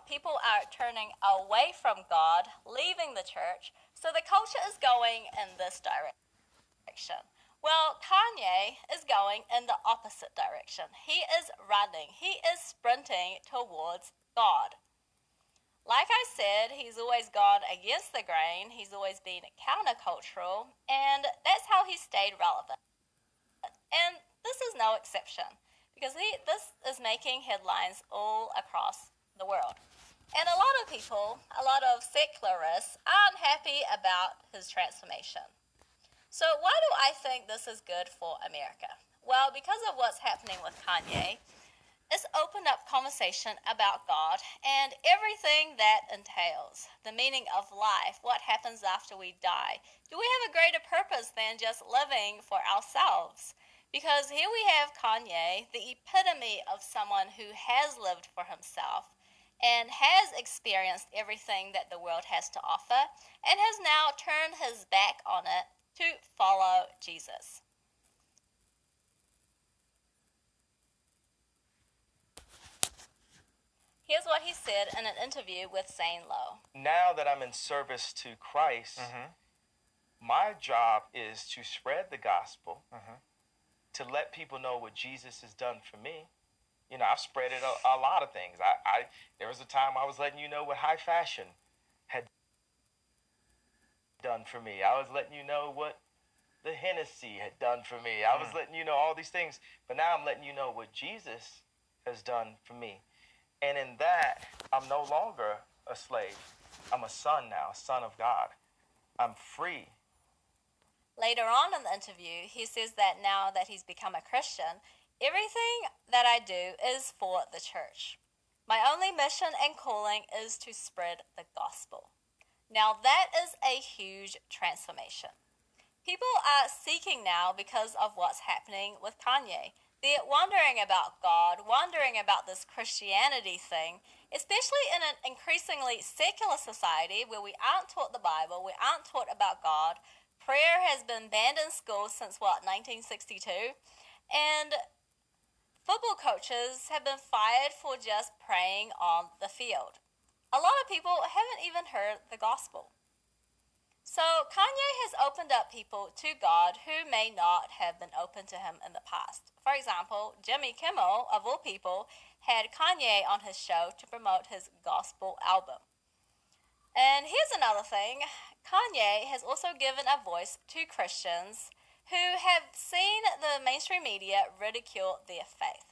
people are turning away from God, leaving the church, so the culture is going in this direction. Well, Kanye is going in the opposite direction. He is running, he is sprinting towards God. Like I said, he's always gone against the grain, he's always been countercultural, and that's how he stayed relevant. And this is no exception, because this is making headlines all across the world. And a lot of people, a lot of secularists, aren't happy about his transformation. So why do I think this is good for America? Well, because of what's happening with Kanye, it's opened up conversation about God and everything that entails. The meaning of life, what happens after we die. Do we have a greater purpose than just living for ourselves? Because here we have Kanye, the epitome of someone who has lived for himself and has experienced everything that the world has to offer and has now turned his back on it to follow Jesus. Here's what he said in an interview with Zane Lowe. Now that I'm in service to Christ, my job is to spread the gospel, to let people know what Jesus has done for me. You know, I've spread it a lot of things. There was a time I was letting you know what high fashion had done for me. I was letting you know what the Hennessy had done for me. I was letting you know all these things. But now I'm letting you know what Jesus has done for me. And in that, I'm no longer a slave. I'm a son now, a son of God. I'm free. Later on in the interview, he says that now that he's become a Christian, everything that I do is for the church. My only mission and calling is to spread the gospel. Now that is a huge transformation. People are seeking now because of what's happening with Kanye. They're wondering about God, wondering about this Christianity thing, especially in an increasingly secular society where we aren't taught the Bible, we aren't taught about God. Prayer has been banned in schools since, 1962? And football coaches have been fired for just praying on the field. A lot of people haven't even heard the gospel. So Kanye has opened up people to God who may not have been open to him in the past. For example, Jimmy Kimmel, of all people, had Kanye on his show to promote his gospel album. And here's another thing. Kanye has also given a voice to Christians who have seen the mainstream media ridicule their faith.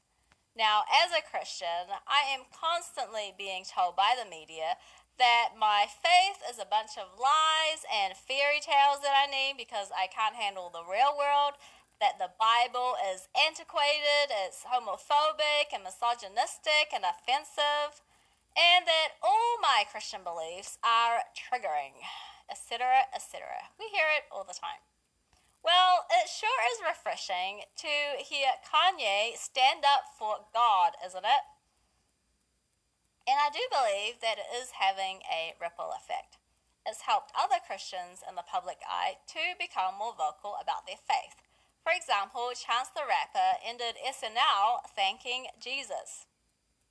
Now, as a Christian, I am constantly being told by the media that my faith is a bunch of lies and fairy tales that I need because I can't handle the real world, that the Bible is antiquated, it's homophobic and misogynistic and offensive, and that all my Christian beliefs are triggering, etc., etc. We hear it all the time. Well, it sure is refreshing to hear Kanye stand up for God, isn't it? And I do believe that it is having a ripple effect. It's helped other Christians in the public eye to become more vocal about their faith. For example, Chance the Rapper ended SNL thanking Jesus.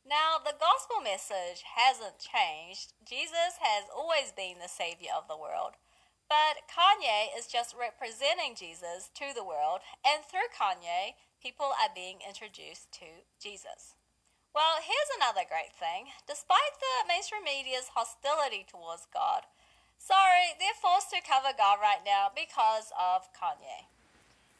Now, the gospel message hasn't changed. Jesus has always been the savior of the world. But Kanye is just representing Jesus to the world, and through Kanye, people are being introduced to Jesus. Well, here's another great thing. Despite the mainstream media's hostility towards God, they're forced to cover God right now because of Kanye.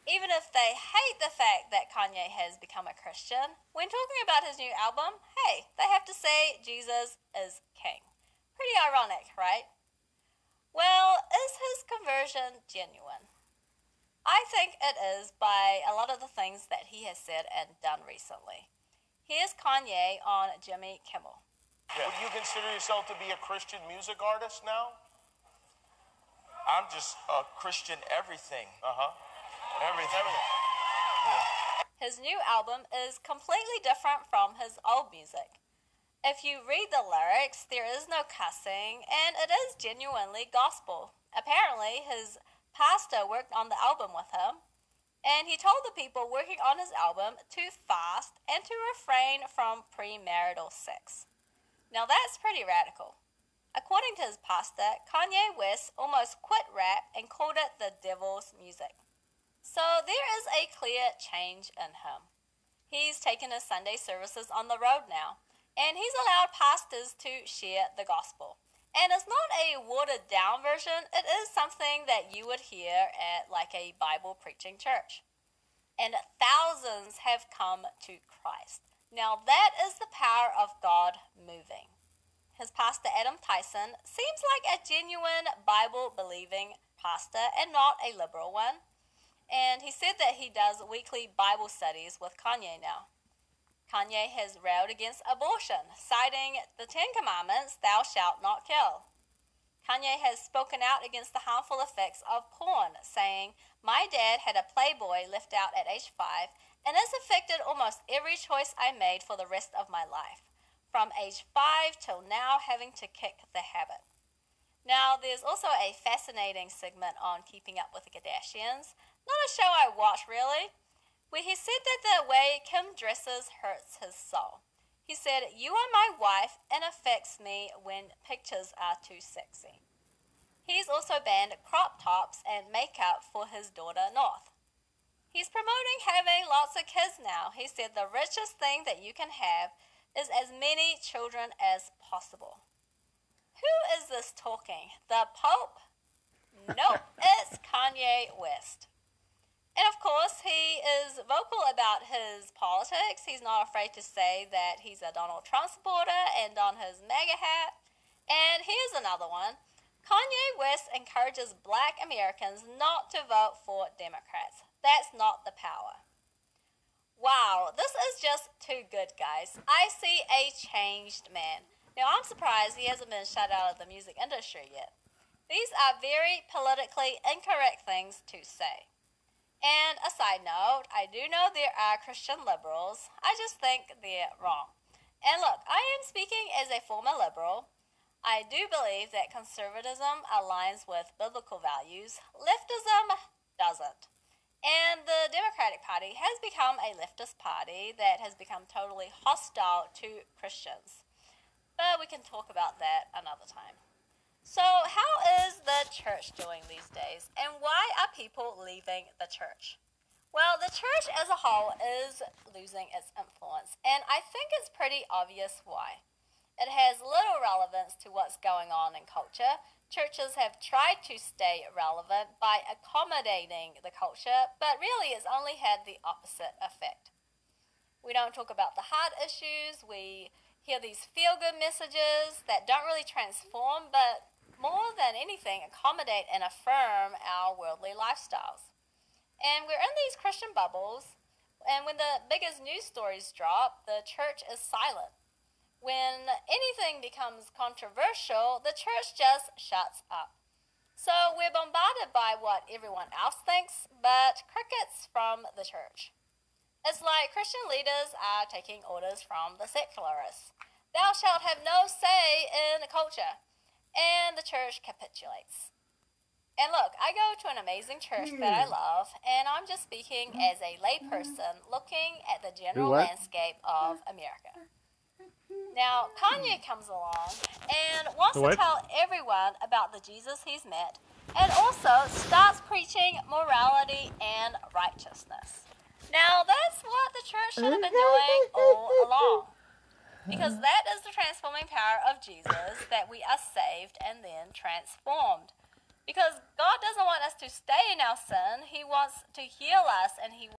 Even if they hate the fact that Kanye has become a Christian, when talking about his new album, hey, they have to say Jesus is king. Pretty ironic, right? Well, is his conversion genuine? I think it is by a lot of the things that he has said and done recently. Here's Kanye on Jimmy Kimmel. Yeah. Would you consider yourself to be a Christian music artist now? I'm just a Christian everything. Everything. His new album is completely different from his old music. If you read the lyrics, there is no cussing, and it is genuinely gospel. Apparently, his pastor worked on the album with him, and he told the people working on his album to fast and to refrain from premarital sex. Now that's pretty radical. According to his pastor, Kanye West almost quit rap and called it the devil's music. So there is a clear change in him. He's taken his Sunday services on the road now, and he's allowed pastors to share the gospel. And it's not a watered down version, it is something that you would hear at like a Bible preaching church. And thousands have come to Christ. Now that is the power of God moving. His pastor Adam Tyson seems like a genuine Bible believing pastor and not a liberal one. And he said that he does weekly Bible studies with Kanye now. Kanye has railed against abortion, citing the Ten Commandments, thou shalt not kill. Kanye has spoken out against the harmful effects of porn, saying, my dad had a Playboy left out at age 5, and this affected almost every choice I made for the rest of my life, from age 5 till now having to kick the habit. Now, there's also a fascinating segment on Keeping Up with the Kardashians, not a show I watch really, where he said that the way Kim dresses hurts his soul. He said, you are my wife and affects me when pictures are too sexy. He's also banned crop tops and makeup for his daughter North. He's promoting having lots of kids now. He said the richest thing that you can have is as many children as possible. Who is this talking? The Pope? Nope, it's Kanye West. And of course, he is vocal about his politics. He's not afraid to say that he's a Donald Trump supporter and on his MAGA hat. And here's another one. Kanye West encourages black Americans not to vote for Democrats. That's not the power. Wow, this is just too good, guys. I see a changed man. Now, I'm surprised he hasn't been shut out of the music industry yet. These are very politically incorrect things to say. And a side note, I do know there are Christian liberals. I just think they're wrong. And look, I am speaking as a former liberal. I do believe that conservatism aligns with biblical values. Leftism doesn't. And the Democratic Party has become a leftist party that has become totally hostile to Christians. But we can talk about that another time. So, how is the church doing these days, and why are people leaving the church? Well, the church as a whole is losing its influence, and I think it's pretty obvious why. It has little relevance to what's going on in culture. Churches have tried to stay relevant by accommodating the culture, but really it's only had the opposite effect. We don't talk about the hard issues, we hear these feel-good messages that don't really transform, but more than anything, accommodate and affirm our worldly lifestyles. And we're in these Christian bubbles, and when the biggest news stories drop, the church is silent. When anything becomes controversial, the church just shuts up. So we're bombarded by what everyone else thinks, but crickets from the church. It's like Christian leaders are taking orders from the secularists. Thou shalt have no say in the culture. And the church capitulates. And look, I go to an amazing church that I love, and I'm just speaking as a layperson looking at the general landscape of America. Now, Kanye comes along and wants to tell everyone about the Jesus he's met, and also starts preaching morality and righteousness. Now, that's what the church should have been doing all along. Because that is the transforming power of Jesus, that we are saved and then transformed. Because God doesn't want us to stay in our sin. He wants to heal us, and He